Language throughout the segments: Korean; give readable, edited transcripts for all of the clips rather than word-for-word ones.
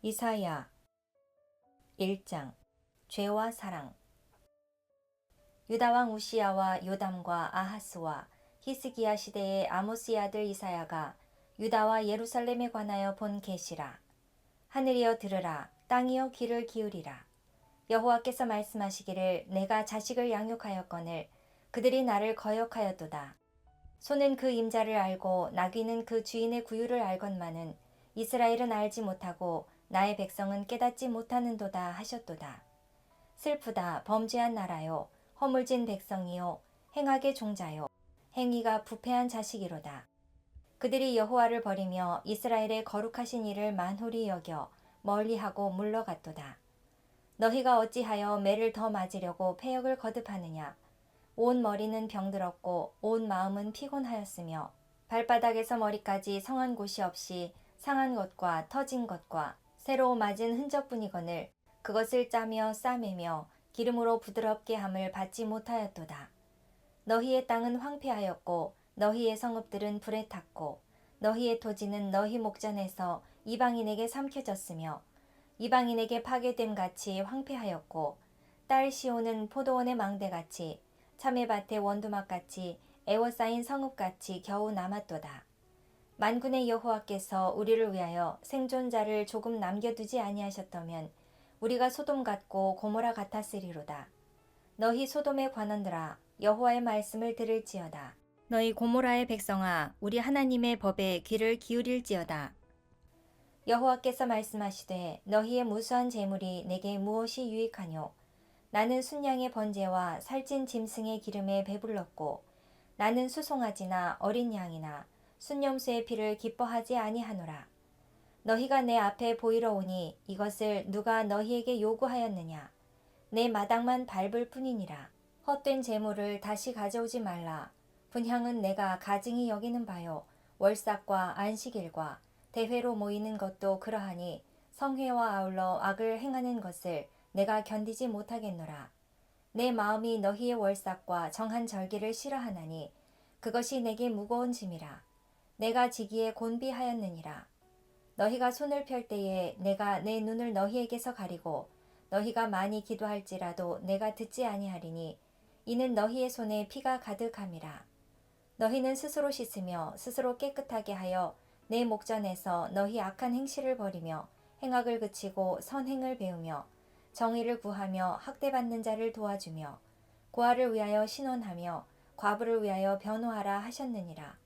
이사야 1장 죄와 사랑. 유다 왕 우시야와 요담과 아하스와 히스기야 시대의 아모스의 아들 이사야가 유다와 예루살렘에 관하여 본 계시라. 하늘이여 들으라, 땅이여 귀를 기울이라. 여호와께서 말씀하시기를 내가 자식을 양육하였거늘 그들이 나를 거역하였도다. 소는 그 임자를 알고 나귀는 그 주인의 구유를 알건만은 이스라엘은 알지 못하고 나의 백성은 깨닫지 못하는도다 하셨도다. 슬프다, 범죄한 나라요, 허물진 백성이요, 행악의 종자요, 행위가 부패한 자식이로다. 그들이 여호와를 버리며 이스라엘의 거룩하신 이를 만홀히 여겨 멀리하고 물러갔도다. 너희가 어찌하여 매를 더 맞으려고 패역을 거듭하느냐. 온 머리는 병들었고 온 마음은 피곤하였으며 발바닥에서 머리까지 성한 곳이 없이 상한 것과 터진 것과 새로 맞은 흔적뿐이거늘 그것을 짜며 싸매며 기름으로 부드럽게 함을 받지 못하였도다. 너희의 땅은 황폐하였고 너희의 성읍들은 불에 탔고 너희의 토지는 너희 목전에서 이방인에게 삼켜졌으며 이방인에게 파괴됨 같이 황폐하였고 딸 시온은 포도원의 망대같이 참외밭의 원두막같이 애워싸인 성읍같이 겨우 남았도다. 만군의 여호와께서 우리를 위하여 생존자를 조금 남겨두지 아니하셨다면 우리가 소돔 같고 고모라 같았으리로다. 너희 소돔의 관원들아, 여호와의 말씀을 들을지어다. 너희 고모라의 백성아, 우리 하나님의 법에 귀를 기울일지어다. 여호와께서 말씀하시되 너희의 무수한 재물이 내게 무엇이 유익하뇨. 나는 순양의 번제와 살찐 짐승의 기름에 배불렀고 나는 수송아지나 어린 양이나 순염소의 피를 기뻐하지 아니하노라. 너희가 내 앞에 보이러 오니 이것을 누가 너희에게 요구하였느냐. 내 마당만 밟을 뿐이니라. 헛된 재물을 다시 가져오지 말라. 분향은 내가 가증히 여기는 바요. 월삭과 안식일과 대회로 모이는 것도 그러하니 성회와 아울러 악을 행하는 것을 내가 견디지 못하겠노라. 내 마음이 너희의 월삭과 정한 절기를 싫어하나니 그것이 내게 무거운 짐이라. 내가 지기에 곤비하였느니라. 너희가 손을 펼 때에 내가 내 눈을 너희에게서 가리고 너희가 많이 기도할지라도 내가 듣지 아니하리니 이는 너희의 손에 피가 가득함이라. 너희는 스스로 씻으며 스스로 깨끗하게 하여 내 목전에서 너희 악한 행실을 버리며 행악을 그치고 선행을 배우며 정의를 구하며 학대받는 자를 도와주며 고아를 위하여 신원하며 과부를 위하여 변호하라 하셨느니라.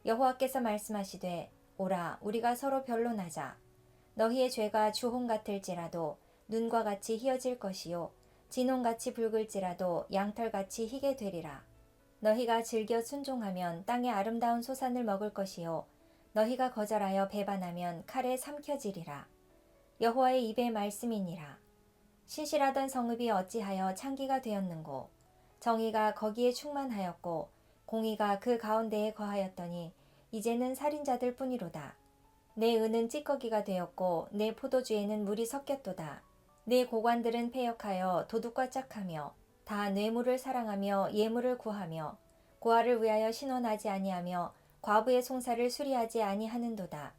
여호와께서 말씀하시되 오라 우리가 서로 변론하자. 너희의 죄가 주홍 같을지라도 눈과 같이 희어질 것이요 진홍같이 붉을지라도 양털같이 희게 되리라. 너희가 즐겨 순종하면 땅의 아름다운 소산을 먹을 것이요 너희가 거절하여 배반하면 칼에 삼켜지리라. 여호와의 입의 말씀이니라. 신실하던 성읍이 어찌하여 창기가 되었는고 정의가 거기에 충만하였고 공의가 그 가운데에 거하였더니 이제는 살인자들 뿐이로다. 내 은은 찌꺼기가 되었고 내 포도주에는 물이 섞였도다. 내 고관들은 패역하여 도둑과 짝하며 다 뇌물을 사랑하며 예물을 구하며 고아를 위하여 신원하지 아니하며 과부의 송사를 수리하지 아니하는도다.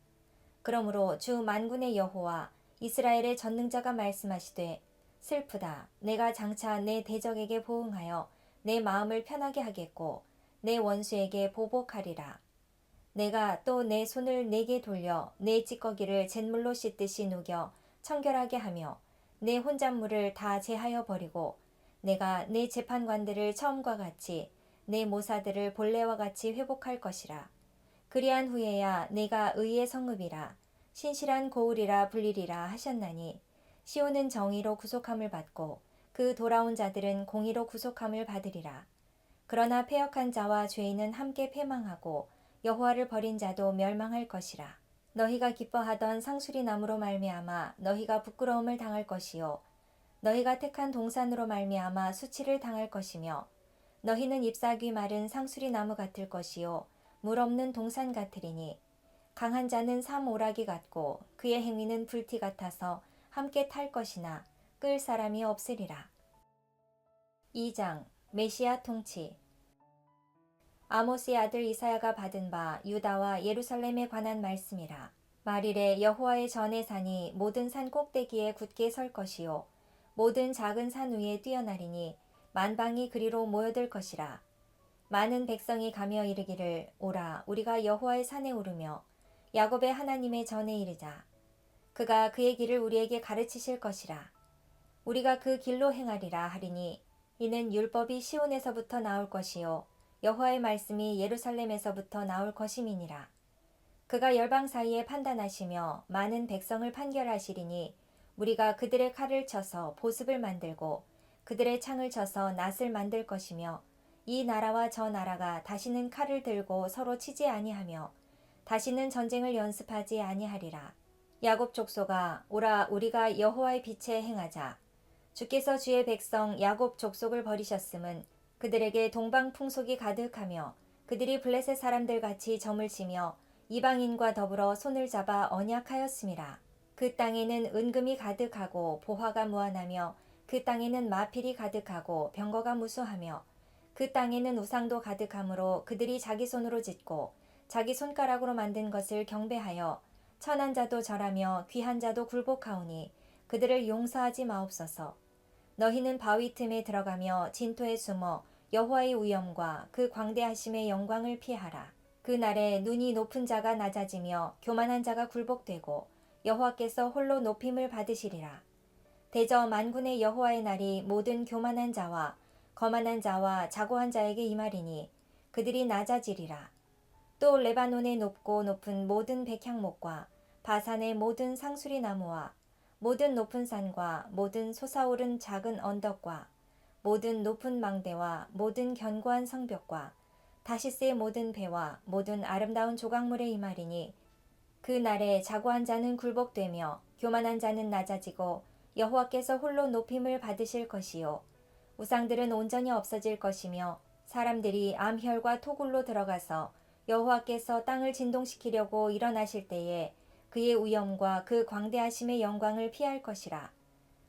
그러므로 주 만군의 여호와 이스라엘의 전능자가 말씀하시되 슬프다. 내가 장차 내 대적에게 보응하여 내 마음을 편하게 하겠고 내 원수에게 보복하리라. 내가 또 내 손을 내게 돌려 내 찌꺼기를 잿물로 씻듯이 녹여 청결하게 하며 내 혼잣물을 다 제하여 버리고 내가 내 재판관들을 처음과 같이 내 모사들을 본래와 같이 회복할 것이라. 그리한 후에야 내가 의의 성읍이라 신실한 고울이라 불리리라 하셨나니 시온은 정의로 구속함을 받고 그 돌아온 자들은 공의로 구속함을 받으리라. 그러나 패역한 자와 죄인은 함께 패망하고 여호와를 버린 자도 멸망할 것이라. 너희가 기뻐하던 상수리 나무로 말미암아 너희가 부끄러움을 당할 것이요 너희가 택한 동산으로 말미암아 수치를 당할 것이며 너희는 잎사귀 마른 상수리 나무 같을 것이요 물 없는 동산 같으리니 강한 자는 삼오라기 같고 그의 행위는 불티 같아서 함께 탈 것이나 끌 사람이 없으리라. 2장 메시아 통치. 아모스의 아들 이사야가 받은 바 유다와 예루살렘에 관한 말씀이라. 말일에 여호와의 전에 산이 모든 산 꼭대기에 굳게 설 것이요 모든 작은 산 위에 뛰어나리니 만방이 그리로 모여들 것이라. 많은 백성이 가며 이르기를 오라 우리가 여호와의 산에 오르며 야곱의 하나님의 전에 이르자. 그가 그의 길을 우리에게 가르치실 것이라. 우리가 그 길로 행하리라 하리니 이는 율법이 시온에서부터 나올 것이요 여호와의 말씀이 예루살렘에서부터 나올 것임이니라. 그가 열방 사이에 판단하시며 많은 백성을 판결하시리니 우리가 그들의 칼을 쳐서 보습을 만들고 그들의 창을 쳐서 낫을 만들 것이며 이 나라와 저 나라가 다시는 칼을 들고 서로 치지 아니하며 다시는 전쟁을 연습하지 아니하리라. 야곱 족속아 오라 우리가 여호와의 빛에 행하자. 주께서 주의 백성 야곱 족속을 버리셨음은 그들에게 동방 풍속이 가득하며 그들이 블레셋 사람들 같이 점을 치며 이방인과 더불어 손을 잡아 언약하였음이라. 그 땅에는 은금이 가득하고 보화가 무한하며 그 땅에는 마필이 가득하고 병거가 무수하며 그 땅에는 우상도 가득하므로 그들이 자기 손으로 짓고 자기 손가락으로 만든 것을 경배하여 천한 자도 절하며 귀한 자도 굴복하오니 그들을 용서하지 마옵소서. 너희는 바위 틈에 들어가며 진토에 숨어 여호와의 위엄과 그 광대하심의 영광을 피하라. 그 날에 눈이 높은 자가 낮아지며 교만한 자가 굴복되고 여호와께서 홀로 높임을 받으시리라. 대저 만군의 여호와의 날이 모든 교만한 자와 거만한 자와 자고한 자에게 임하리니 그들이 낮아지리라. 또 레바논의 높고 높은 모든 백향목과 바산의 모든 상수리 나무와 모든 높은 산과 모든 솟아오른 작은 언덕과 모든 높은 망대와 모든 견고한 성벽과 다시스의 모든 배와 모든 아름다운 조각물에 임하리니 그 날에 자고한 자는 굴복되며 교만한 자는 낮아지고 여호와께서 홀로 높임을 받으실 것이요 우상들은 온전히 없어질 것이며 사람들이 암혈과 토굴로 들어가서 여호와께서 땅을 진동시키려고 일어나실 때에 그의 위엄과 그 광대하심의 영광을 피할 것이라.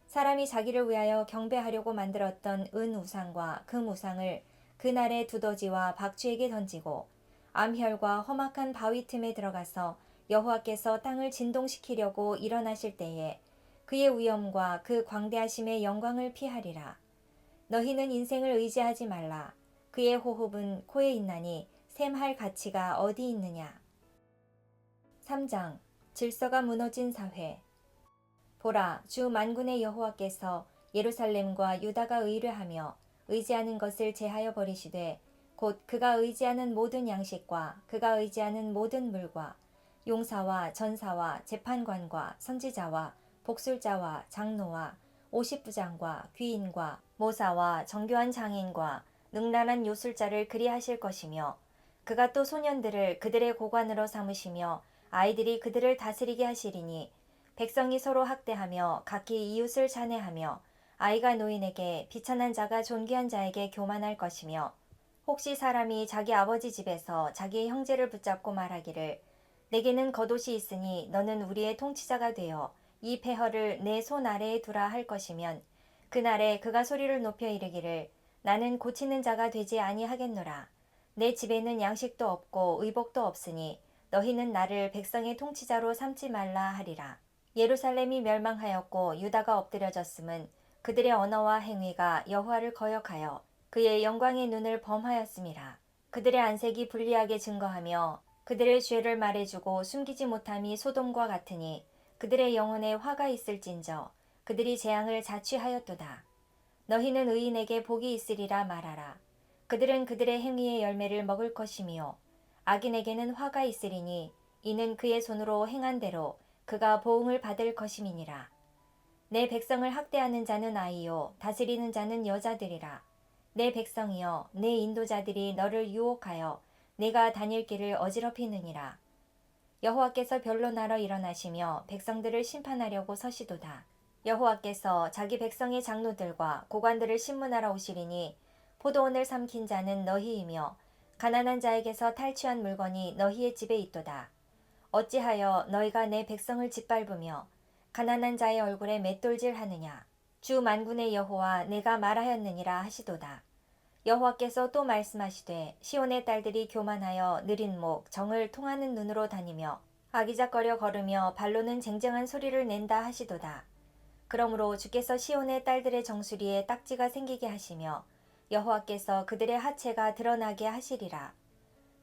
사람이 자기를 위하여 경배하려고 만들었던 은 우상과 금 우상을 그날의 두더지와 박쥐에게 던지고 암혈과 험악한 바위 틈에 들어가서 여호와께서 땅을 진동시키려고 일어나실 때에 그의 위엄과 그 광대하심의 영광을 피하리라. 너희는 인생을 의지하지 말라. 그의 호흡은 코에 있나니 셈할 가치가 어디 있느냐. 3장 질서가 무너진 사회. 보라 주 만군의 여호와께서 예루살렘과 유다가 의뢰하며 의지하는 것을 제하여 버리시되 곧 그가 의지하는 모든 양식과 그가 의지하는 모든 물과 용사와 전사와 재판관과 선지자와 복술자와 장로와 오십부장과 귀인과 모사와 정교한 장인과 능란한 요술자를 그리하실 것이며 그가 또 소년들을 그들의 고관으로 삼으시며 아이들이 그들을 다스리게 하시리니 백성이 서로 학대하며 각기 이웃을 잔해하며 아이가 노인에게 비천한 자가 존귀한 자에게 교만할 것이며 혹시 사람이 자기 아버지 집에서 자기의 형제를 붙잡고 말하기를 내게는 겉옷이 있으니 너는 우리의 통치자가 되어 이 폐허를 내 손 아래에 두라 할 것이면 그날에 그가 소리를 높여 이르기를 나는 고치는 자가 되지 아니하겠노라. 내 집에는 양식도 없고 의복도 없으니 너희는 나를 백성의 통치자로 삼지 말라 하리라. 예루살렘이 멸망하였고 유다가 엎드려졌음은 그들의 언어와 행위가 여호와를 거역하여 그의 영광의 눈을 범하였음이라. 그들의 안색이 불리하게 증거하며 그들의 죄를 말해주고 숨기지 못함이 소돔과 같으니 그들의 영혼에 화가 있을진저 그들이 재앙을 자취하였도다. 너희는 의인에게 복이 있으리라 말하라. 그들은 그들의 행위의 열매를 먹을 것이며 악인에게는 화가 있으리니 이는 그의 손으로 행한 대로 그가 보응을 받을 것임이니라. 내 백성을 학대하는 자는 아이요 다스리는 자는 여자들이라. 내 백성이여 내 인도자들이 너를 유혹하여 내가 다닐 길을 어지럽히느니라. 여호와께서 변론하러 일어나시며 백성들을 심판하려고 서시도다. 여호와께서 자기 백성의 장로들과 고관들을 심문하러 오시리니 포도원을 삼킨 자는 너희이며 가난한 자에게서 탈취한 물건이 너희의 집에 있도다. 어찌하여 너희가 내 백성을 짓밟으며 가난한 자의 얼굴에 맷돌질하느냐. 주 만군의 여호와 내가 말하였느니라 하시도다. 여호와께서 또 말씀하시되 시온의 딸들이 교만하여 느린 목 정을 통하는 눈으로 다니며 아기작거려 걸으며 발로는 쟁쟁한 소리를 낸다 하시도다. 그러므로 주께서 시온의 딸들의 정수리에 딱지가 생기게 하시며 여호와께서 그들의 하체가 드러나게 하시리라.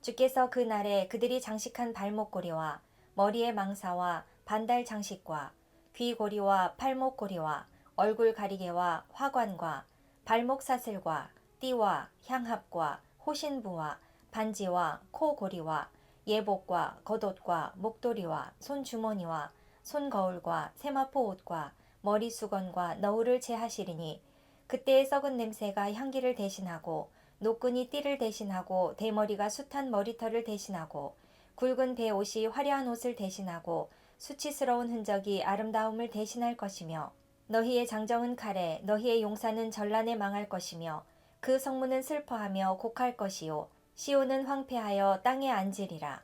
주께서 그 날에 그들이 장식한 발목고리와 머리의 망사와 반달 장식과 귀고리와 팔목고리와 얼굴 가리개와 화관과 발목 사슬과 띠와 향합과 호신부와 반지와 코고리와 예복과 겉옷과 목도리와 손주머니와 손거울과 세마포 옷과 머리 수건과 너울을 제하시리니 그때의 썩은 냄새가 향기를 대신하고 노끈이 띠를 대신하고 대머리가 숱한 머리털을 대신하고 굵은 배옷이 화려한 옷을 대신하고 수치스러운 흔적이 아름다움을 대신할 것이며 너희의 장정은 칼에 너희의 용사는 전란에 망할 것이며 그 성문은 슬퍼하며 곡할 것이요 시온은 황폐하여 땅에 앉으리라.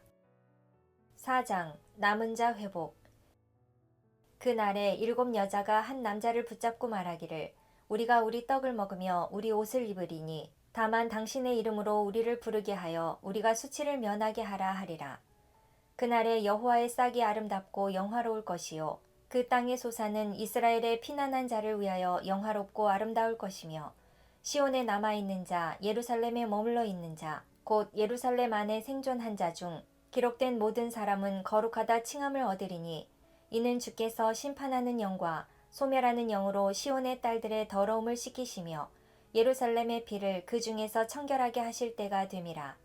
4장 남은 자 회복. 그날에 7 여자가 한 남자를 붙잡고 말하기를 우리가 우리 떡을 먹으며 우리 옷을 입으리니 다만 당신의 이름으로 우리를 부르게 하여 우리가 수치를 면하게 하라 하리라. 그날에 여호와의 싹이 아름답고 영화로울 것이요 그 땅의 소사는 이스라엘의 피난한 자를 위하여 영화롭고 아름다울 것이며 시온에 남아있는 자 예루살렘에 머물러 있는 자 곧 예루살렘 안에 생존한 자 중 기록된 모든 사람은 거룩하다 칭함을 얻으리니 이는 주께서 심판하는 영과 소멸하는 영으로 시온의 딸들의 더러움을 씻기시며 예루살렘의 피를 그 중에서 청결하게 하실 때가 됨이라.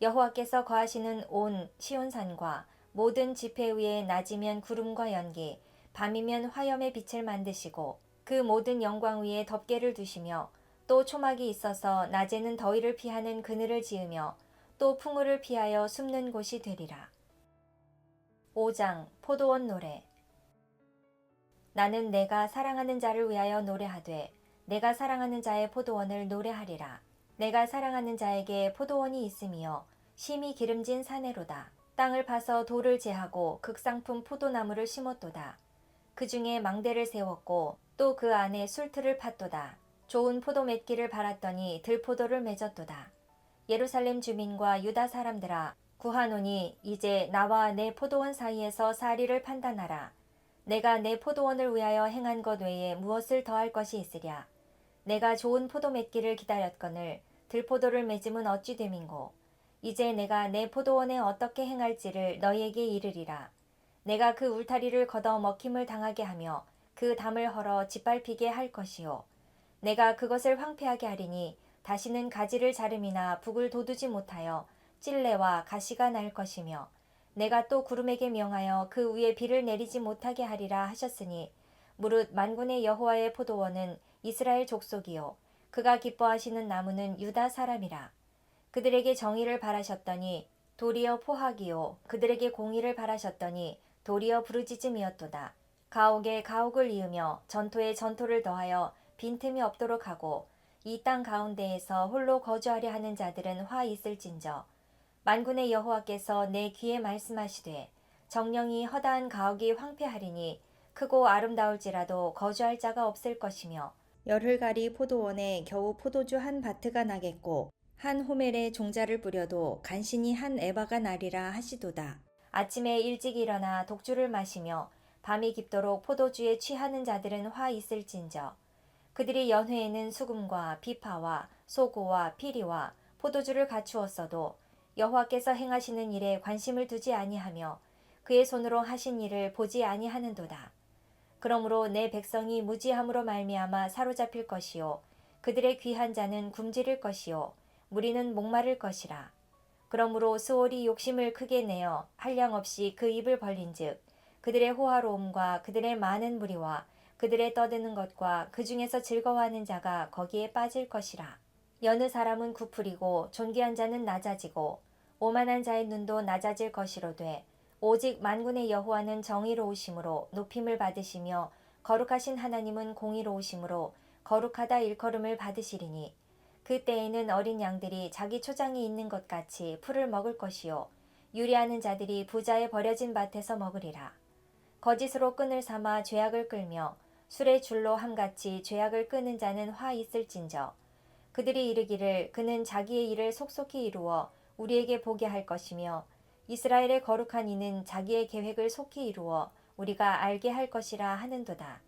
여호와께서 거하시는 온 시온산과 모든 지폐 위에 낮이면 구름과 연기, 밤이면 화염의 빛을 만드시고 그 모든 영광 위에 덮개를 두시며 또 초막이 있어서 낮에는 더위를 피하는 그늘을 지으며 또 풍우를 피하여 숨는 곳이 되리라. 5장 포도원 노래. 나는 내가 사랑하는 자를 위하여 노래하되 내가 사랑하는 자의 포도원을 노래하리라. 내가 사랑하는 자에게 포도원이 있으며 심히 기름진 사내로다. 땅을 파서 돌을 제하고 극상품 포도나무를 심었도다. 그 중에 망대를 세웠고 또 그 안에 술틀을 팠도다. 좋은 포도 맺기를 바랐더니 들포도를 맺었도다. 예루살렘 주민과 유다 사람들아 구하노니 이제 나와 내 포도원 사이에서 사리를 판단하라. 내가 내 포도원을 위하여 행한 것 외에 무엇을 더할 것이 있으랴. 내가 좋은 포도 맺기를 기다렸거늘 들포도를 맺음은 어찌 됨인고. 이제 내가 내 포도원에 어떻게 행할지를 너희에게 이르리라. 내가 그 울타리를 걷어 먹힘을 당하게 하며 그 담을 헐어 짓밟히게 할 것이요. 내가 그것을 황폐하게 하리니 다시는 가지를 자름이나 북을 돋우지 못하여 찔레와 가시가 날 것이며 내가 또 구름에게 명하여 그 위에 비를 내리지 못하게 하리라 하셨으니 무릇 만군의 여호와의 포도원은 이스라엘 족속이요 그가 기뻐하시는 나무는 유다 사람이라. 그들에게 정의를 바라셨더니 도리어 포악이요 그들에게 공의를 바라셨더니 도리어 부르짖음이었도다. 가옥에 가옥을 이으며 전토에 전토를 더하여 빈틈이 없도록 하고 이 땅 가운데에서 홀로 거주하려 하는 자들은 화 있을진저. 만군의 여호와께서 내 귀에 말씀하시되 정령이 허다한 가옥이 황폐하리니 크고 아름다울지라도 거주할 자가 없을 것이며 열흘가리 포도원에 겨우 포도주 한 바트가 나겠고 한 호멜에 종자를 뿌려도 간신히 한 에바가 나리라 하시도다. 아침에 일찍 일어나 독주를 마시며 밤이 깊도록 포도주에 취하는 자들은 화 있을진저. 그들이 연회에는 수금과 비파와 소고와 피리와 포도주를 갖추었어도 여호와께서 행하시는 일에 관심을 두지 아니하며 그의 손으로 하신 일을 보지 아니하는도다. 그러므로 내 백성이 무지함으로 말미암아 사로잡힐 것이요 그들의 귀한 자는 굶주릴 것이요 무리는 목마를 것이라. 그러므로 스올이 욕심을 크게 내어 한량없이 그 입을 벌린즉 그들의 호화로움과 그들의 많은 무리와 그들의 떠드는 것과 그 중에서 즐거워하는 자가 거기에 빠질 것이라. 여느 사람은 구풀이고 존귀한 자는 낮아지고 오만한 자의 눈도 낮아질 것이로되 오직 만군의 여호와는 정의로우심으로 높임을 받으시며 거룩하신 하나님은 공의로우심으로 거룩하다 일컬음을 받으시리니 그때에는 어린 양들이 자기 초장이 있는 것 같이 풀을 먹을 것이요 유리하는 자들이 부자의 버려진 밭에서 먹으리라. 거짓으로 끈을 삼아 죄악을 끌며 술의 줄로 함같이 죄악을 끄는 자는 화 있을진저. 그들이 이르기를 그는 자기의 일을 속속히 이루어 우리에게 보게 할 것이며 이스라엘의 거룩한 이는 자기의 계획을 속히 이루어 우리가 알게 할 것이라 하는도다.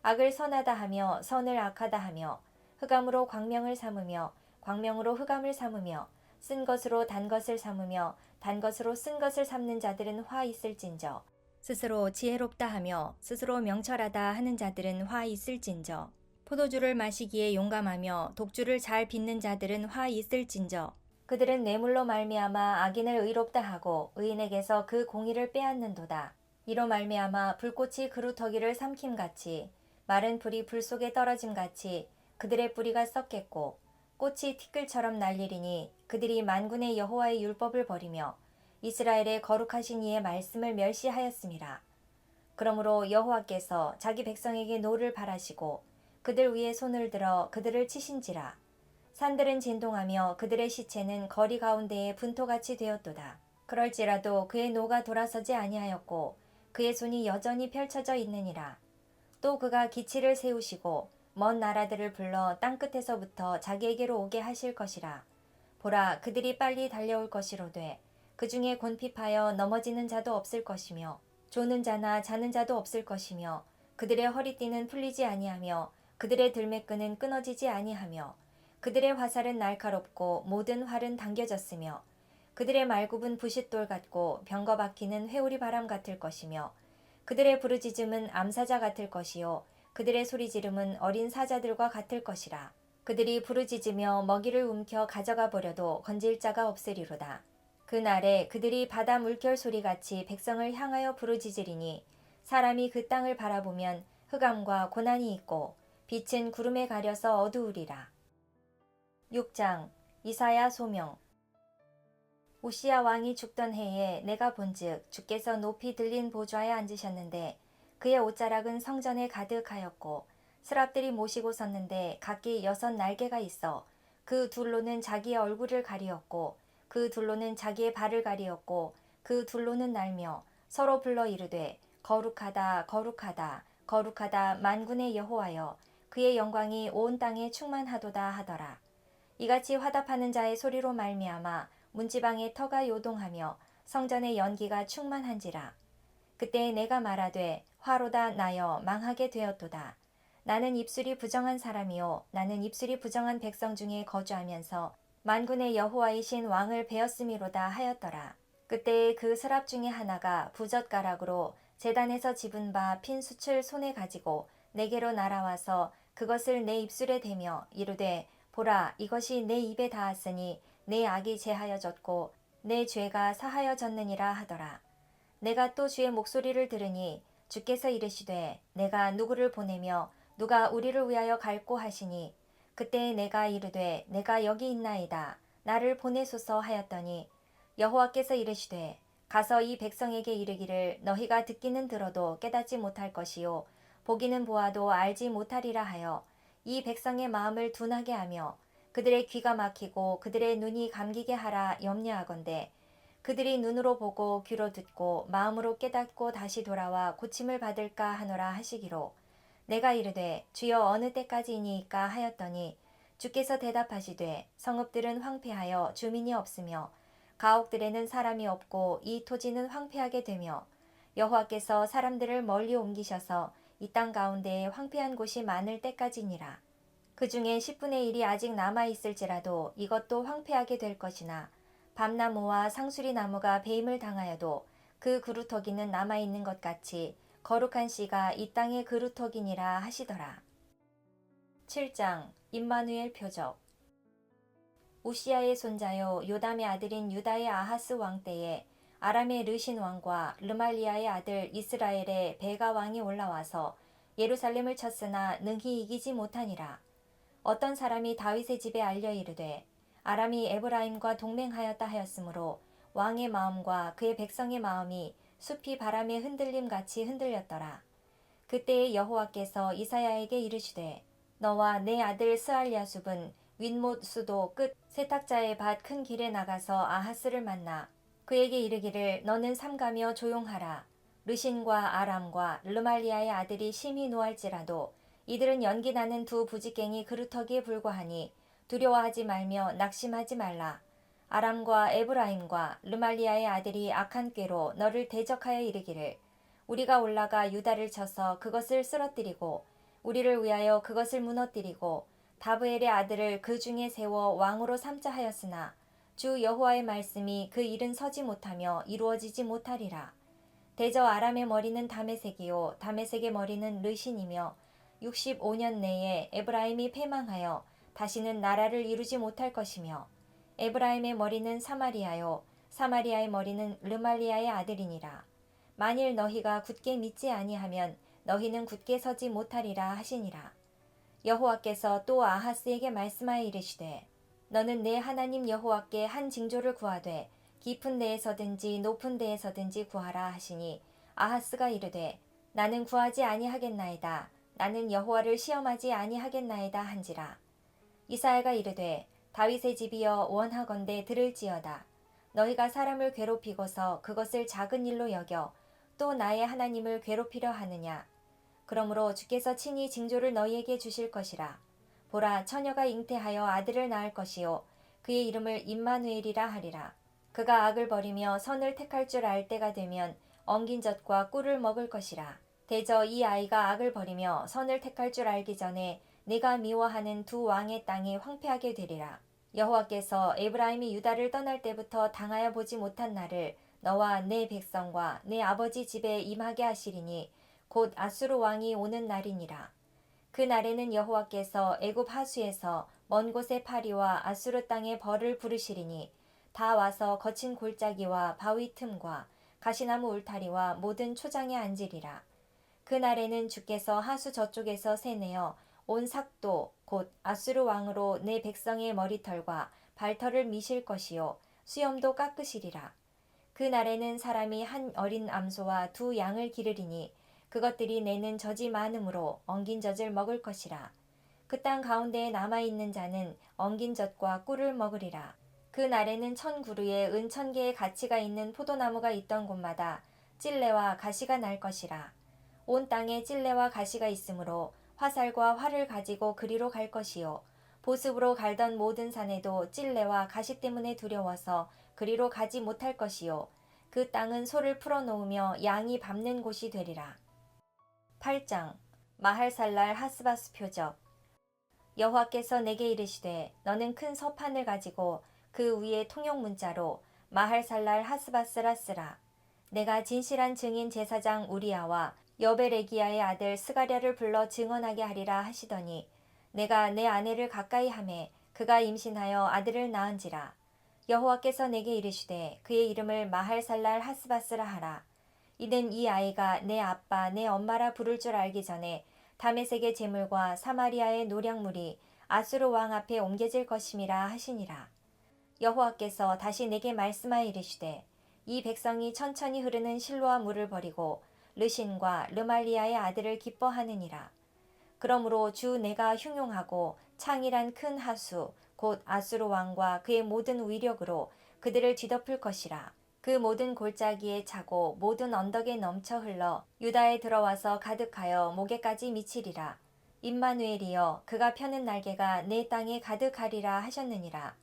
악을 선하다 하며 선을 악하다 하며 흑암으로 광명을 삼으며 광명으로 흑암을 삼으며 쓴 것으로 단 것을 삼으며 단 것으로 쓴 것을 삼는 자들은 화 있을진저. 스스로 지혜롭다 하며 스스로 명철하다 하는 자들은 화 있을진저. 포도주를 마시기에 용감하며 독주를 잘 빚는 자들은 화 있을진저. 그들은 뇌물로 말미암아 악인을 의롭다 하고 의인에게서 그 공의를 빼앗는도다. 이로 말미암아 불꽃이 그루터기를 삼킴같이 마른 풀이 불 속에 떨어짐같이 그들의 뿌리가 썩겠고 꽃이 티끌처럼 날리리니 그들이 만군의 여호와의 율법을 버리며 이스라엘의 거룩하신 이의 말씀을 멸시하였음이라. 그러므로 여호와께서 자기 백성에게 노를 발하시고 그들 위에 손을 들어 그들을 치신지라. 산들은 진동하며 그들의 시체는 거리 가운데에 분토같이 되었도다. 그럴지라도 그의 노가 돌아서지 아니하였고 그의 손이 여전히 펼쳐져 있느니라. 또 그가 기치를 세우시고 먼 나라들을 불러 땅끝에서부터 자기에게로 오게 하실 것이라. 보라, 그들이 빨리 달려올 것이로되 그 중에 곤핍하여 넘어지는 자도 없을 것이며 조는 자나 자는 자도 없을 것이며 그들의 허리띠는 풀리지 아니하며 그들의 들매끈은 끊어지지 아니하며 그들의 화살은 날카롭고 모든 활은 당겨졌으며 그들의 말굽은 부싯돌 같고 병거 박히는 회오리 바람 같을 것이며 그들의 부르짖음은 암사자 같을 것이요 그들의 소리지름은 어린 사자들과 같을 것이라. 그들이 부르짖으며 먹이를 움켜 가져가 버려도 건질 자가 없으리로다. 그날에 그들이 바다 물결 소리같이 백성을 향하여 부르짖으리니 사람이 그 땅을 바라보면 흑암과 고난이 있고 빛은 구름에 가려서 어두우리라. 6장 이사야 소명. 우시야 왕이 죽던 해에 내가 본즉 주께서 높이 들린 보좌에 앉으셨는데 그의 옷자락은 성전에 가득하였고 스랍들이 모시고 섰는데 각기 6 날개가 있어 그 둘로는 자기의 얼굴을 가리었고 그 둘로는 자기의 발을 가리었고 그 둘로는 날며 서로 불러 이르되 거룩하다 거룩하다 거룩하다 만군의 여호와여 그의 영광이 온 땅에 충만하도다 하더라. 이같이 화답하는 자의 소리로 말미암아 문지방의 터가 요동하며 성전의 연기가 충만한지라. 그때 내가 말하되 화로다 나여 망하게 되었도다. 나는 입술이 부정한 사람이요 나는 입술이 부정한 백성 중에 거주하면서 만군의 여호와이신 왕을 베었음이로다 하였더라. 그때에 그 스랍 중에 하나가 부젓가락으로 제단에서 집은 바 핀 숯을 손에 가지고 내게로 날아와서 그것을 내 입술에 대며 이르되 보라 이것이 내 입에 닿았으니 내 악이 제하여졌고 내 죄가 사하여졌느니라 하더라. 내가 또 주의 목소리를 들으니 주께서 이르시되 내가 누구를 보내며 누가 우리를 위하여 갈꼬 하시니 그때 내가 이르되 내가 여기 있나이다 나를 보내소서 하였더니 여호와께서 이르시되 가서 이 백성에게 이르기를 너희가 듣기는 들어도 깨닫지 못할 것이요 보기는 보아도 알지 못하리라 하여 이 백성의 마음을 둔하게 하며 그들의 귀가 막히고 그들의 눈이 감기게 하라 염려하건대 그들이 눈으로 보고 귀로 듣고 마음으로 깨닫고 다시 돌아와 고침을 받을까 하노라 하시기로 내가 이르되 주여 어느 때까지이니이까 하였더니 주께서 대답하시되 성읍들은 황폐하여 주민이 없으며 가옥들에는 사람이 없고 이 토지는 황폐하게 되며 여호와께서 사람들을 멀리 옮기셔서 이 땅 가운데에 황폐한 곳이 많을 때까지니라. 그 중에 10분의 1이 아직 남아있을지라도 이것도 황폐하게 될 것이나 밤나무와 상수리 나무가 배임을 당하여도 그 그루터기는 남아있는 것 같이 거룩한 씨가 이 땅의 그루터기니라 하시더라. 7장 임마누엘 표적. 우시야의 손자요 요담의 아들인 유다의 아하스 왕 때에 아람의 르신 왕과 르말리아의 아들 이스라엘의 베가 왕이 올라와서 예루살렘을 쳤으나 능히 이기지 못하니라. 어떤 사람이 다윗의 집에 알려 이르되 아람이 에브라임과 동맹하였다 하였으므로 왕의 마음과 그의 백성의 마음이 숲이 바람에 흔들림 같이 흔들렸더라. 그때에 여호와께서 이사야에게 이르시되 너와 내 아들 스알랴숲은 윗못 수도 끝 세탁자의 밭 큰 길에 나가서 아하스를 만나 그에게 이르기를 너는 삼가며 조용하라. 르신과 아람과 르말리아의 아들이 심히 노할지라도 이들은 연기나는 두 부지깽이 그루터기에 불과하니 두려워하지 말며 낙심하지 말라. 아람과 에브라임과 르말리아의 아들이 악한 꾀로 너를 대적하여 이르기를 우리가 올라가 유다를 쳐서 그것을 쓰러뜨리고 우리를 위하여 그것을 무너뜨리고 다브엘의 아들을 그 중에 세워 왕으로 삼자 하였으나 주 여호와의 말씀이 그 일은 서지 못하며 이루어지지 못하리라. 대저 아람의 머리는 다메섹이요 다메섹의 머리는 르신이며 65년 내에 에브라임이 패망하여 다시는 나라를 이루지 못할 것이며 에브라임의 머리는 사마리아요 사마리아의 머리는 르말리아의 아들이니라. 만일 너희가 굳게 믿지 아니하면 너희는 굳게 서지 못하리라 하시니라. 여호와께서 또 아하스에게 말씀하여 이르시되 너는 내 하나님 여호와께 한 징조를 구하되 깊은 데에서든지 높은 데에서든지 구하라 하시니 아하스가 이르되 나는 구하지 아니하겠나이다. 나는 여호와를 시험하지 아니하겠나이다 한지라. 이사야가 이르되 다윗의 집이여 원하건대 들을지어다. 너희가 사람을 괴롭히고서 그것을 작은 일로 여겨 또 나의 하나님을 괴롭히려 하느냐. 그러므로 주께서 친히 징조를 너희에게 주실 것이라. 보라 처녀가 잉태하여 아들을 낳을 것이요 그의 이름을 임마누엘이라 하리라. 그가 악을 버리며 선을 택할 줄 알 때가 되면 엉긴 젖과 꿀을 먹을 것이라. 대저 이 아이가 악을 버리며 선을 택할 줄 알기 전에 내가 미워하는 두 왕의 땅이 황폐하게 되리라. 여호와께서 에브라임이 유다를 떠날 때부터 당하여 보지 못한 날을 너와 내 백성과 내 아버지 집에 임하게 하시리니 곧 아수르 왕이 오는 날이니라. 그 날에는 여호와께서 애굽 하수에서 먼 곳의 파리와 아수르 땅에 벌을 부르시리니 다 와서 거친 골짜기와 바위 틈과 가시나무 울타리와 모든 초장에 앉으리라. 그 날에는 주께서 하수 저쪽에서 새내어 온 삭도 곧 아수르 왕으로 내 백성의 머리털과 발털을 미실 것이요 수염도 깎으시리라. 그 날에는 사람이 한 어린 암소와 두 양을 기르리니 그것들이 내는 젖이 많으므로 엉긴 젖을 먹을 것이라. 그 땅 가운데에 남아있는 자는 엉긴 젖과 꿀을 먹으리라. 그 날에는 1000그루에 은 1000개의 가치가 있는 포도나무가 있던 곳마다 찔레와 가시가 날 것이라. 온 땅에 찔레와 가시가 있으므로 화살과 활을 가지고 그리로 갈 것이요 보습으로 갈던 모든 산에도 찔레와 가시 때문에 두려워서 그리로 가지 못할 것이요 그 땅은 소를 풀어놓으며 양이 밟는 곳이 되리라. 8장 마할살랄 하스바스 표적. 여호와께서 내게 이르시되 너는 큰 서판을 가지고 그 위에 통용 문자로 마할살랄 하스바스라 쓰라. 내가 진실한 증인 제사장 우리야와 여베레기야의 아들 스가랴를 불러 증언하게 하리라 하시더니 내가 내 아내를 가까이 하매 그가 임신하여 아들을 낳은지라. 여호와께서 내게 이르시되 그의 이름을 마할살랄 하스바스라 하라. 이는 이 아이가 내 아빠 내 엄마라 부를 줄 알기 전에 다메섹의 재물과 사마리아의 노략물이 아수르 왕 앞에 옮겨질 것임이라 하시니라. 여호와께서 다시 내게 말씀하여 이르시되 이 백성이 천천히 흐르는 실로아 물을 버리고 르신과 르말리아의 아들을 기뻐하느니라. 그러므로 주 내가 흉용하고 창이란 큰 하수 곧 아수르 왕과 그의 모든 위력으로 그들을 뒤덮을 것이라. 그 모든 골짜기에 차고 모든 언덕에 넘쳐 흘러 유다에 들어와서 가득하여 목에까지 미치리라. 임마누엘이여 그가 펴는 날개가 내 땅에 가득하리라 하셨느니라.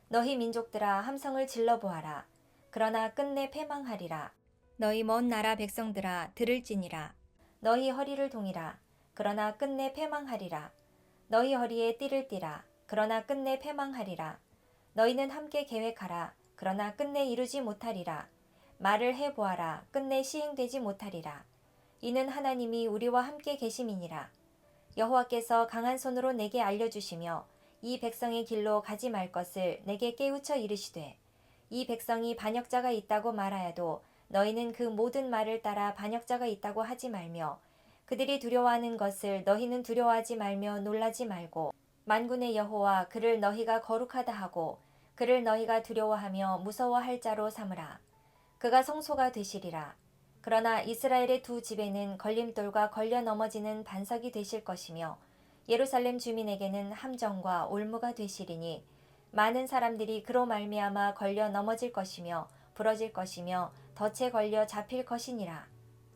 너희 민족들아 함성을 질러보아라. 그러나 끝내 패망하리라. 너희 먼 나라 백성들아 들을지니라. 너희 허리를 동이라. 그러나 끝내 패망하리라. 너희 허리에 띠를 띠라. 그러나 끝내 패망하리라. 너희는 함께 계획하라. 그러나 끝내 이루지 못하리라. 말을 해보아라. 끝내 시행되지 못하리라. 이는 하나님이 우리와 함께 계심이니라. 여호와께서 강한 손으로 내게 알려주시며 이 백성의 길로 가지 말 것을 내게 깨우쳐 이르시되 이 백성이 반역자가 있다고 말하여도 너희는 그 모든 말을 따라 반역자가 있다고 하지 말며 그들이 두려워하는 것을 너희는 두려워하지 말며 놀라지 말고 만군의 여호와 그를 너희가 거룩하다 하고 그를 너희가 두려워하며 무서워할 자로 삼으라. 그가 성소가 되시리라. 그러나 이스라엘의 두 집에는 걸림돌과 걸려 넘어지는 반석이 되실 것이며 예루살렘 주민에게는 함정과 올무가 되시리니 많은 사람들이 그로 말미암아 걸려 넘어질 것이며 부러질 것이며 덫에 걸려 잡힐 것이니라.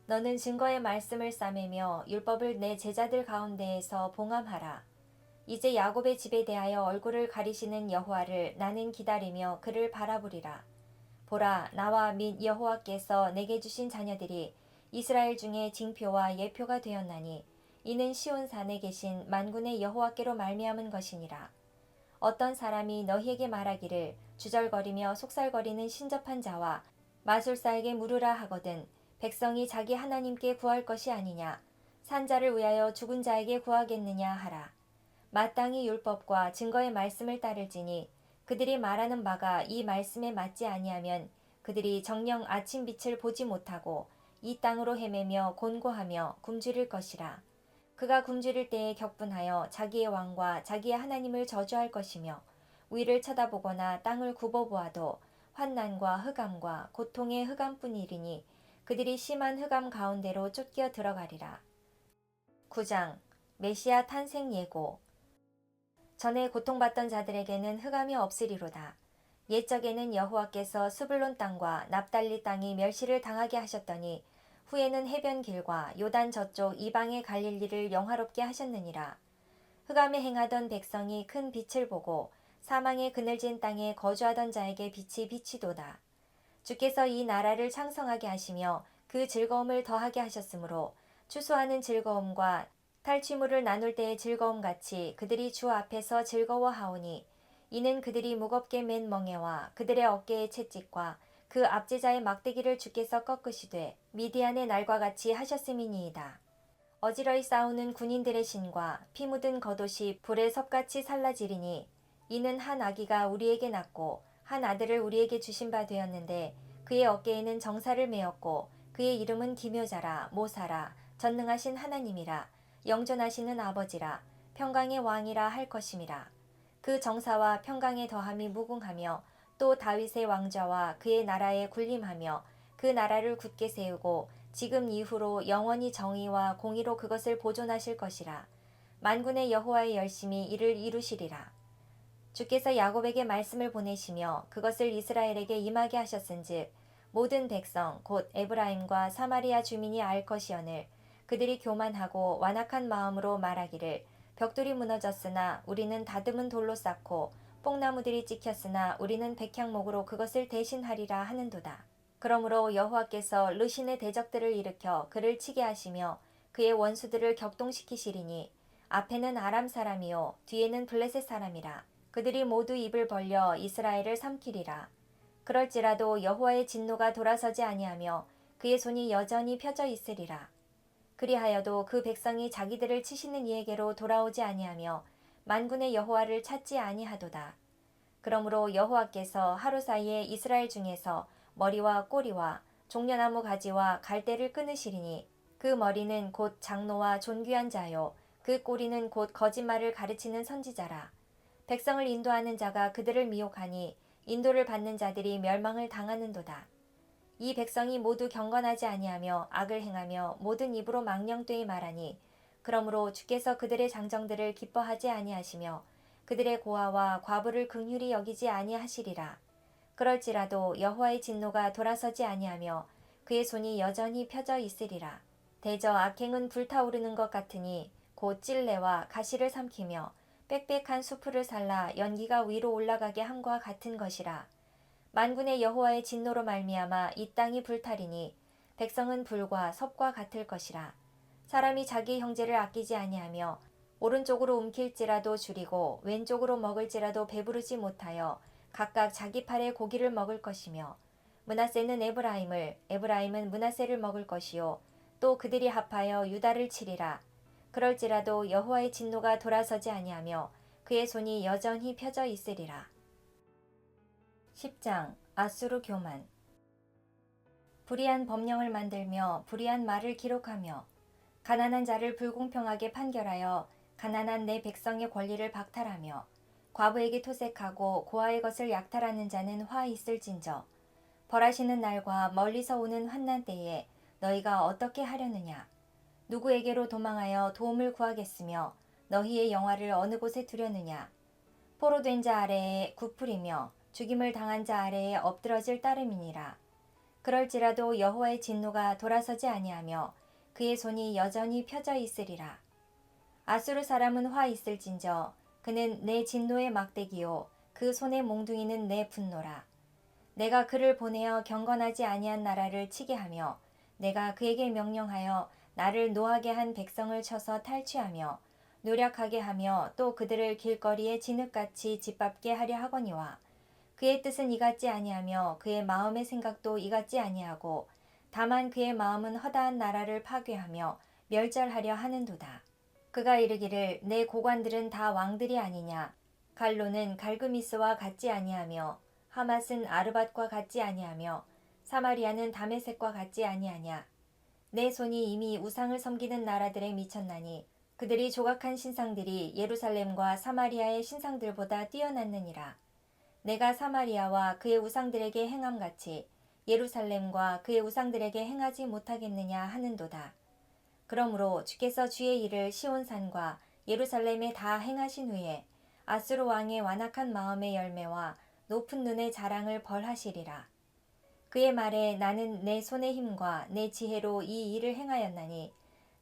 너는 증거의 말씀을 싸매며 율법을 내 제자들 가운데에서 봉함하라. 이제 야곱의 집에 대하여 얼굴을 가리시는 여호와를 나는 기다리며 그를 바라보리라. 보라, 나와 및 여호와께서 내게 주신 자녀들이 이스라엘 중에 징표와 예표가 되었나니 이는 시온산에 계신 만군의 여호와께로 말미암은 것이니라. 어떤 사람이 너희에게 말하기를 주절거리며 속살거리는 신접한 자와 마술사에게 물으라 하거든 백성이 자기 하나님께 구할 것이 아니냐 산 자를 위하여 죽은 자에게 구하겠느냐 하라. 마땅히 율법과 증거의 말씀을 따를지니 그들이 말하는 바가 이 말씀에 맞지 아니하면 그들이 정녕 아침 빛을 보지 못하고 이 땅으로 헤매며 곤고하며 굶주릴 것이라. 그가 굶주릴 때에 격분하여 자기의 왕과 자기의 하나님을 저주할 것이며 위를 쳐다보거나 땅을 굽어보아도 환난과 흑암과 고통의 흑암뿐이리니 그들이 심한 흑암 가운데로 쫓겨 들어가리라. 9장 메시아 탄생 예고. 전에 고통받던 자들에게는 흑암이 없으리로다. 옛적에는 여호와께서 스불론 땅과 납달리 땅이 멸시를 당하게 하셨더니 후에는 해변 길과 요단 저쪽 이방의 갈릴리를 영화롭게 하셨느니라. 흑암에 행하던 백성이 큰 빛을 보고 사망의 그늘진 땅에 거주하던 자에게 빛이 비치도다. 주께서 이 나라를 창성하게 하시며 그 즐거움을 더하게 하셨으므로 추수하는 즐거움과 탈취물을 나눌 때의 즐거움 같이 그들이 주 앞에서 즐거워하오니 이는 그들이 무겁게 맨 멍에와 그들의 어깨의 채찍과 그 압제자의 막대기를 주께서 꺾으시되 미디안의 날과 같이 하셨음이니이다. 어지러이 싸우는 군인들의 신과 피 묻은 겉옷이 불에 섭같이 살라지리니 이는 한 아기가 우리에게 낳고 한 아들을 우리에게 주신 바 되었는데 그의 어깨에는 정사를 메었고 그의 이름은 기묘자라 모사라 전능하신 하나님이라 영존하시는 아버지라 평강의 왕이라 할 것임이라. 그 정사와 평강의 더함이 무궁하며 또 다윗의 왕좌와 그의 나라에 군림하며 그 나라를 굳게 세우고 지금 이후로 영원히 정의와 공의로 그것을 보존하실 것이라. 만군의 여호와의 열심히 이를 이루시리라. 주께서 야곱에게 말씀을 보내시며 그것을 이스라엘에게 임하게 하셨은즉 모든 백성 곧 에브라임과 사마리아 주민이 알 것이오늘 그들이 교만하고 완악한 마음으로 말하기를 벽돌이 무너졌으나 우리는 다듬은 돌로 쌓고 뽕나무들이 찍혔으나 우리는 백향목으로 그것을 대신하리라 하는도다. 그러므로 여호와께서 르신의 대적들을 일으켜 그를 치게 하시며 그의 원수들을 격동시키시리니 앞에는 아람 사람이요 뒤에는 블레셋 사람이라. 그들이 모두 입을 벌려 이스라엘을 삼키리라. 그럴지라도 여호와의 진노가 돌아서지 아니하며 그의 손이 여전히 펴져 있으리라. 그리하여도 그 백성이 자기들을 치시는 이에게로 돌아오지 아니하며 만군의 여호와를 찾지 아니하도다. 그러므로 여호와께서 하루 사이에 이스라엘 중에서 머리와 꼬리와 종려나무 가지와 갈대를 끊으시리니 그 머리는 곧 장로와 존귀한 자요 그 꼬리는 곧 거짓말을 가르치는 선지자라. 백성을 인도하는 자가 그들을 미혹하니 인도를 받는 자들이 멸망을 당하는도다. 이 백성이 모두 경건하지 아니하며 악을 행하며 모든 입으로 망령되이 말하니 그러므로 주께서 그들의 장정들을 기뻐하지 아니하시며 그들의 고아와 과부를 긍휼히 여기지 아니하시리라. 그럴지라도 여호와의 진노가 돌아서지 아니하며 그의 손이 여전히 펴져 있으리라. 대저 악행은 불타오르는 것 같으니 곧 찔레와 가시를 삼키며 빽빽한 수풀을 살라 연기가 위로 올라가게 함과 같은 것이라. 만군의 여호와의 진노로 말미암아 이 땅이 불타리니 백성은 불과 섭과 같을 것이라. 사람이 자기 형제를 아끼지 아니하며 오른쪽으로 움킬지라도 줄이고 왼쪽으로 먹을지라도 배부르지 못하여 각각 자기 팔에 고기를 먹을 것이며 므낫세는 에브라임을 에브라임은 므낫세를 먹을 것이요 또 그들이 합하여 유다를 치리라. 그럴지라도 여호와의 진노가 돌아서지 아니하며 그의 손이 여전히 펴져 있으리라. 10장 아수르 교만. 불의한 법령을 만들며 불의한 말을 기록하며 가난한 자를 불공평하게 판결하여 가난한 내 백성의 권리를 박탈하며 과부에게 토색하고 고아의 것을 약탈하는 자는 화 있을진저. 벌하시는 날과 멀리서 오는 환난 때에 너희가 어떻게 하려느냐. 누구에게로 도망하여 도움을 구하겠으며 너희의 영화를 어느 곳에 두려느냐. 포로된 자 아래에 굽풀이며 죽임을 당한 자 아래에 엎드러질 따름이니라. 그럴지라도 여호와의 진노가 돌아서지 아니하며 그의 손이 여전히 펴져 있으리라. 아수르 사람은 화 있을진저 그는 내 진노의 막대기요 그 손의 몽둥이는 내 분노라. 내가 그를 보내어 경건하지 아니한 나라를 치게 하며 내가 그에게 명령하여 나를 노하게 한 백성을 쳐서 탈취하며 노력하게 하며 또 그들을 길거리에 진흙같이 짓밟게 하려 하거니와 그의 뜻은 이같지 아니하며 그의 마음의 생각도 이같지 아니하고 다만 그의 마음은 허다한 나라를 파괴하며 멸절하려 하는도다. 그가 이르기를 내 고관들은 다 왕들이 아니냐. 갈로는 갈그미스와 같지 아니하며 하맛은 아르밧과 같지 아니하며 사마리아는 다메섹과 같지 아니하냐. 내 손이 이미 우상을 섬기는 나라들에 미쳤나니 그들이 조각한 신상들이 예루살렘과 사마리아의 신상들보다 뛰어났느니라. 내가 사마리아와 그의 우상들에게 행함같이 예루살렘과 그의 우상들에게 행하지 못하겠느냐 하는도다. 그러므로 주께서 주의 일을 시온산과 예루살렘에 다 행하신 후에 아수르 왕의 완악한 마음의 열매와 높은 눈의 자랑을 벌하시리라. 그의 말에 나는 내 손의 힘과 내 지혜로 이 일을 행하였나니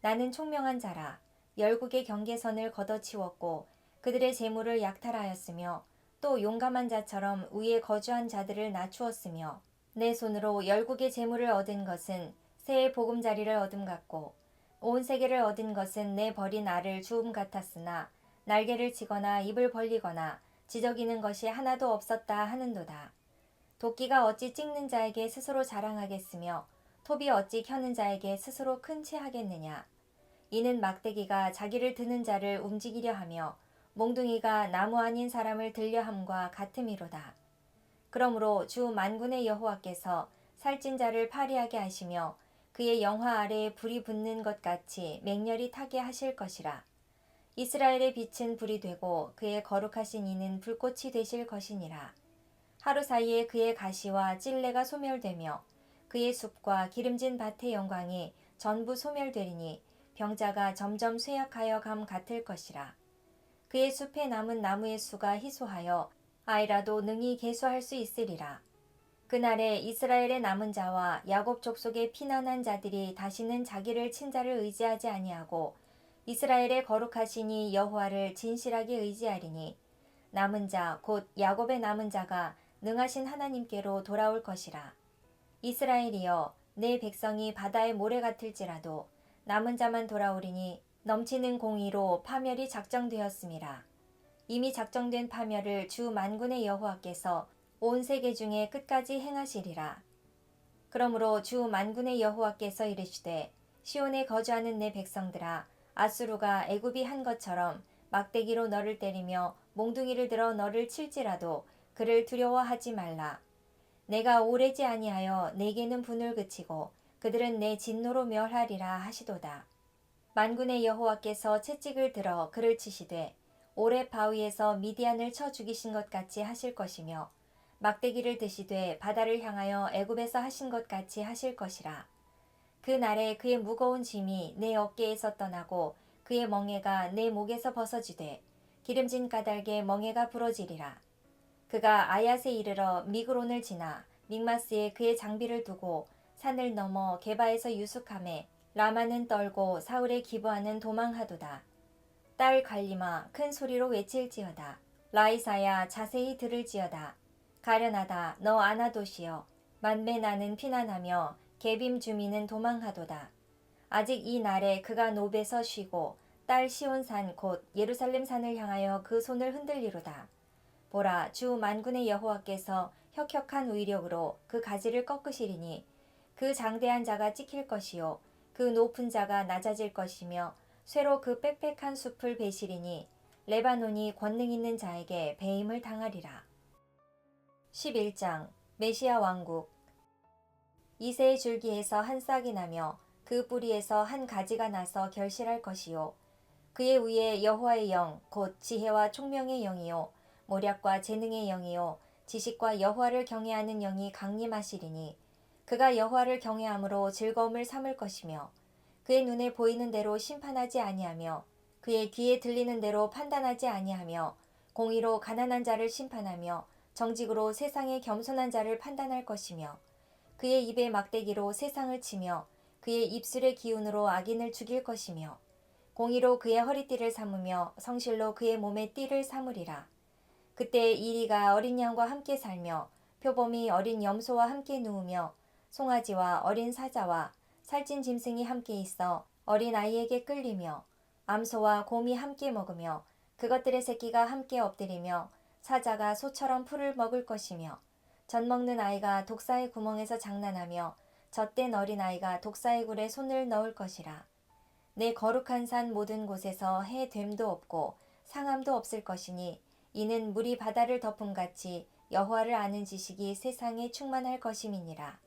나는 총명한 자라. 열국의 경계선을 걷어치웠고 그들의 재물을 약탈하였으며 또 용감한 자처럼 위에 거주한 자들을 낮추었으며 내 손으로 열국의 재물을 얻은 것은 새의 보금자리를 얻음 같고 온 세계를 얻은 것은 내 버린 알을 주움 같았으나 날개를 치거나 입을 벌리거나 지저귀는 것이 하나도 없었다 하는도다. 도끼가 어찌 찍는 자에게 스스로 자랑하겠으며 톱이 어찌 켜는 자에게 스스로 큰 체하겠느냐. 이는 막대기가 자기를 드는 자를 움직이려 하며 몽둥이가 나무 아닌 사람을 들려 함과 같음이로다. 그러므로 주 만군의 여호와께서 살찐 자를 파리하게 하시며 그의 영화 아래에 불이 붙는 것 같이 맹렬히 타게 하실 것이라. 이스라엘의 빛은 불이 되고 그의 거룩하신 이는 불꽃이 되실 것이니라. 하루 사이에 그의 가시와 찔레가 소멸되며 그의 숲과 기름진 밭의 영광이 전부 소멸되리니 병자가 점점 쇠약하여 감 같을 것이라. 그의 숲에 남은 나무의 수가 희소하여 아이라도 능히 계수할 수 있으리라. 그날에 이스라엘의 남은 자와 야곱 족속의 피난한 자들이 다시는 자기를 친자를 의지하지 아니하고 이스라엘의 거룩하시니 여호와를 진실하게 의지하리니 남은 자 곧 야곱의 남은 자가 능하신 하나님께로 돌아올 것이라. 이스라엘이여 내 백성이 바다의 모래 같을지라도 남은 자만 돌아오리니 넘치는 공의로 파멸이 작정되었음이라. 이미 작정된 파멸을 주 만군의 여호와께서 온 세계 중에 끝까지 행하시리라. 그러므로 주 만군의 여호와께서 이르시되 시온에 거주하는 내 백성들아 아수르가 애굽이 한 것처럼 막대기로 너를 때리며 몽둥이를 들어 너를 칠지라도 그를 두려워하지 말라. 내가 오래지 아니하여 내게는 분을 그치고 그들은 내 진노로 멸하리라 하시도다. 만군의 여호와께서 채찍을 들어 그를 치시되 오렙 바위에서 미디안을 쳐 죽이신 것 같이 하실 것이며 막대기를 드시되 바다를 향하여 애굽에서 하신 것 같이 하실 것이라. 그 날에 그의 무거운 짐이 내 어깨에서 떠나고 그의 멍에가 내 목에서 벗어지되 기름진 까닭에 멍에가 부러지리라. 그가 아얏에 이르러 미그론을 지나 믹마스에 그의 장비를 두고 산을 넘어 게바에서 유숙하매 라마는 떨고 사울의 기브아는 도망하도다. 딸 갈리마 큰 소리로 외칠지어다. 라이사야 자세히 들을지어다. 가련하다 너 아나도시여 만매 나는 피난하며 게빔 주민은 도망하도다. 아직 이 날에 그가 노베서 쉬고 딸 시온산 곧 예루살렘 산을 향하여 그 손을 흔들리로다. 보라 주 만군의 여호와께서 혁혁한 위력으로 그 가지를 꺾으시리니 그 장대한 자가 찍힐 것이요 그 높은 자가 낮아질 것이며 쇠로 그 빽빽한 숲을 베시리니 레바논이 권능 있는 자에게 배임을 당하리라. 11장 메시아 왕국. 이새의 줄기에서 한 싹이 나며 그 뿌리에서 한 가지가 나서 결실할 것이요 그의 위에 여호와의 영 곧 지혜와 총명의 영이요 모략과 재능의 영이요 지식과 여호와를 경외하는 영이 강림하시리니 그가 여호와를 경외함으로 즐거움을 삼을 것이며 그의 눈에 보이는 대로 심판하지 아니하며 그의 귀에 들리는 대로 판단하지 아니하며 공의로 가난한 자를 심판하며 정직으로 세상의 겸손한 자를 판단할 것이며 그의 입의 막대기로 세상을 치며 그의 입술의 기운으로 악인을 죽일 것이며 공의로 그의 허리띠를 삼으며 성실로 그의 몸에 띠를 삼으리라. 그때 이리가 어린 양과 함께 살며 표범이 어린 염소와 함께 누우며 송아지와 어린 사자와 살찐 짐승이 함께 있어 어린 아이에게 끌리며 암소와 곰이 함께 먹으며 그것들의 새끼가 함께 엎드리며 사자가 소처럼 풀을 먹을 것이며 젖 먹는 아이가 독사의 구멍에서 장난하며 젖된 어린 아이가 독사의 굴에 손을 넣을 것이라. 내 거룩한 산 모든 곳에서 해됨도 없고 상함도 없을 것이니 이는 물이 바다를 덮음같이 여호와를 아는 지식이 세상에 충만할 것임이니라.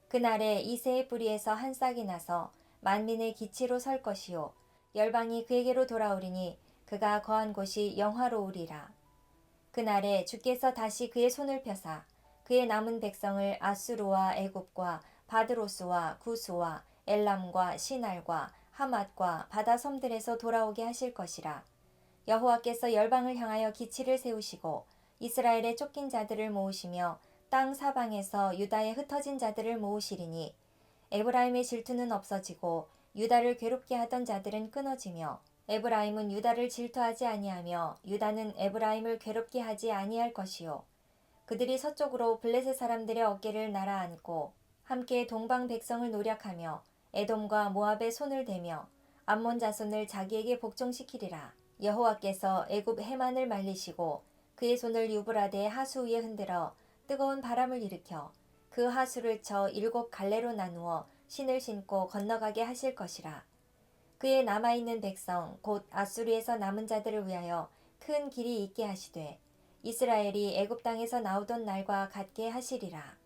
그날에 이새의 뿌리에서 한 싹이 나서 만민의 기치로 설 것이요 열방이 그에게로 돌아오리니 그가 거한 곳이 영화로우리라. 그날에 주께서 다시 그의 손을 펴사 그의 남은 백성을 아수르와 애굽과 바드로스와 구스와 엘람과 시날과 하맛과 바다 섬들에서 돌아오게 하실 것이라. 여호와께서 열방을 향하여 기치를 세우시고 이스라엘의 쫓긴 자들을 모으시며 땅 사방에서 유다의 흩어진 자들을 모으시리니 에브라임의 질투는 없어지고 유다를 괴롭게 하던 자들은 끊어지며 에브라임은 유다를 질투하지 아니하며 유다는 에브라임을 괴롭게 하지 아니할 것이요 그들이 서쪽으로 블레셋 사람들의 어깨를 날아안고 함께 동방 백성을 노력하며 에돔과 모압의 손을 대며 암몬 자손을 자기에게 복종시키리라. 여호와께서 애굽 해만을 말리시고 그의 손을 유브라데 하수 위에 흔들어 뜨거운 바람을 일으켜 그 하수를 쳐 7 갈래로 나누어 신을 신고 건너가게 하실 것이라. 그의 남아있는 백성 곧 아수르에서 남은 자들을 위하여 큰 길이 있게 하시되 이스라엘이 애굽 땅에서 나오던 날과 같게 하시리라.